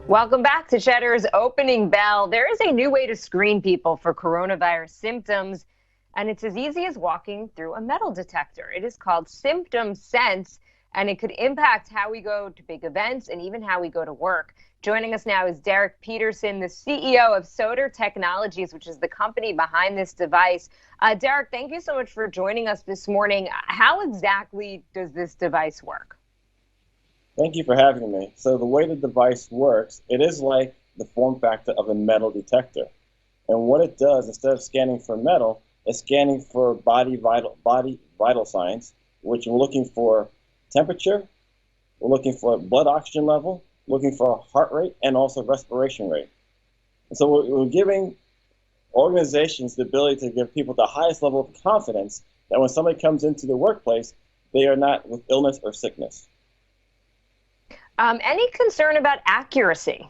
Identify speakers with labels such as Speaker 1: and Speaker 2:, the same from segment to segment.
Speaker 1: Welcome back to Cheddar's Opening Bell. There is a new way to screen people for coronavirus symptoms, and it's as easy as walking through a metal detector. It is called SymptomSense, and it could impact how we go to big events and even how we go to work. Joining us now is Derek Peterson, the CEO of Cheddar Technologies, which is the company behind this device. Derek, thank you so much for joining us this morning. How exactly does this device work?
Speaker 2: Thank you for having me. So the way the device works, it is like the form factor of a metal detector. And what it does, instead of scanning for metal, it's scanning for body vital signs, which we're looking for temperature, we're looking for blood oxygen level, looking for heart rate, and also respiration rate. And so we're giving organizations the ability to give people the highest level of confidence that when somebody comes into the workplace, they are not with illness or sickness.
Speaker 1: Any concern about accuracy?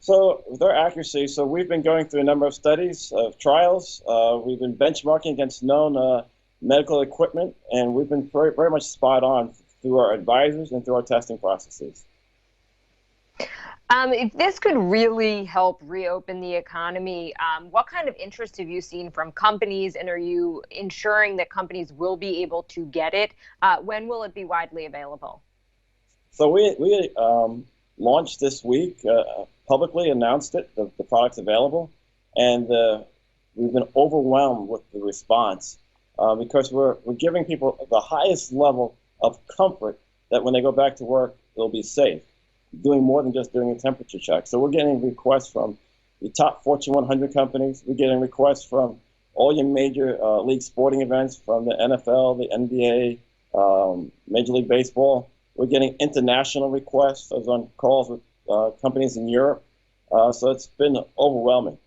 Speaker 2: So with our accuracy, so we've been going through a number of studies, of trials. We've been benchmarking against known medical equipment, and we've been very much spot on through our advisors and through our testing processes.
Speaker 1: If this could really help reopen the economy, what kind of interest have you seen from companies, and are you ensuring that companies will be able to get it? When will it be widely available?
Speaker 2: So we launched this week, publicly announced it, the product's available, and we've been overwhelmed with the response because we're giving people the highest level of comfort that when they go back to work, they'll be safe, doing more than just doing a temperature check. So we're getting requests from the top Fortune 100 companies. We're getting requests from all your major league sporting events, from the NFL, the NBA, Major League Baseball. We're getting international requests. I was on calls with companies in Europe. So it's been overwhelming.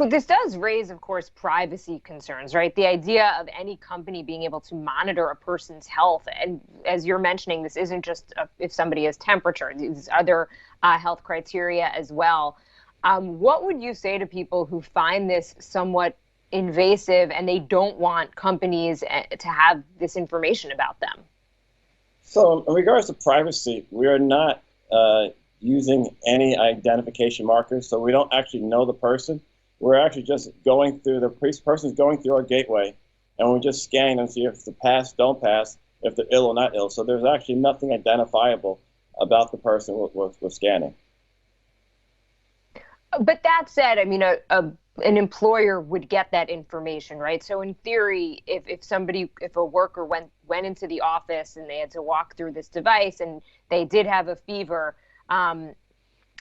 Speaker 1: This does raise, of course, privacy concerns, right? The idea of any company being able to monitor a person's health. And as you're mentioning, this isn't just if somebody has temperature, these other health criteria as well. What would you say to people who find this somewhat invasive and they don't want companies to have this information about them?
Speaker 2: So in regards to privacy, we are not using any identification markers, so we don't actually know the person. We're actually just going through, the person's going through our gateway, and we're just scanning them to see if they pass, don't pass, if they're ill or not ill. So there's actually nothing identifiable about the person we're scanning.
Speaker 1: But that said, I mean, an employer would get that information, right? So in theory, if a worker went into the office and they had to walk through this device and they did have a fever,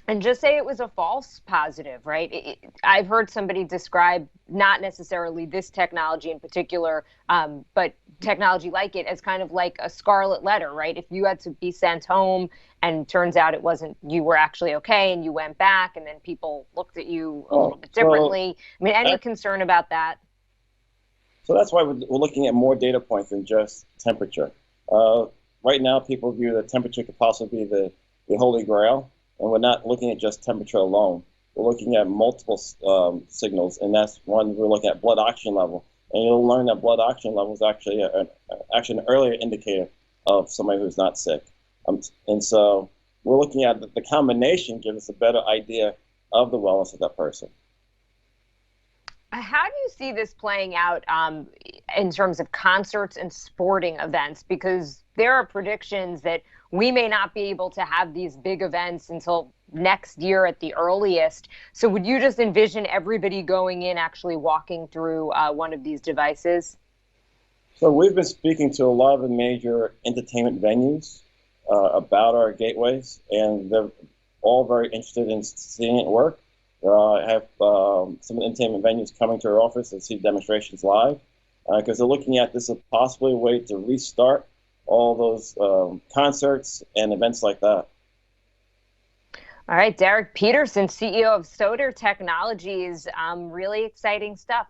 Speaker 1: and just say it was a false positive, right? I've heard somebody describe not necessarily this technology in particular, but technology like it as kind of like a scarlet letter, right? If you had to be sent home and turns out it wasn't, you were actually okay and you went back and then people looked at you a little bit differently. I mean, any concern about that?
Speaker 2: So that's why we're looking at more data points than just temperature. Right now, people view that temperature could possibly be the holy grail. And we're not looking at just temperature alone. We're looking at multiple signals, and that's one, we're looking at blood oxygen level. And you'll learn that blood oxygen level is actually an earlier indicator of somebody who's not sick. And so we're looking at the combination gives us a better idea of the wellness of that person.
Speaker 1: How do you see this playing out in terms of concerts and sporting events? Because there are predictions that we may not be able to have these big events until next year at the earliest. So would you just envision everybody going in, actually walking through one of these devices?
Speaker 2: So we've been speaking to a lot of the major entertainment venues about our gateways, and they're all very interested in seeing it work. I have some entertainment venues coming to our office to see demonstrations live because they're looking at this as possibly a way to restart all those concerts and events like that.
Speaker 1: All right, Derek Peterson, CEO of Cheddar Technologies. Really exciting stuff.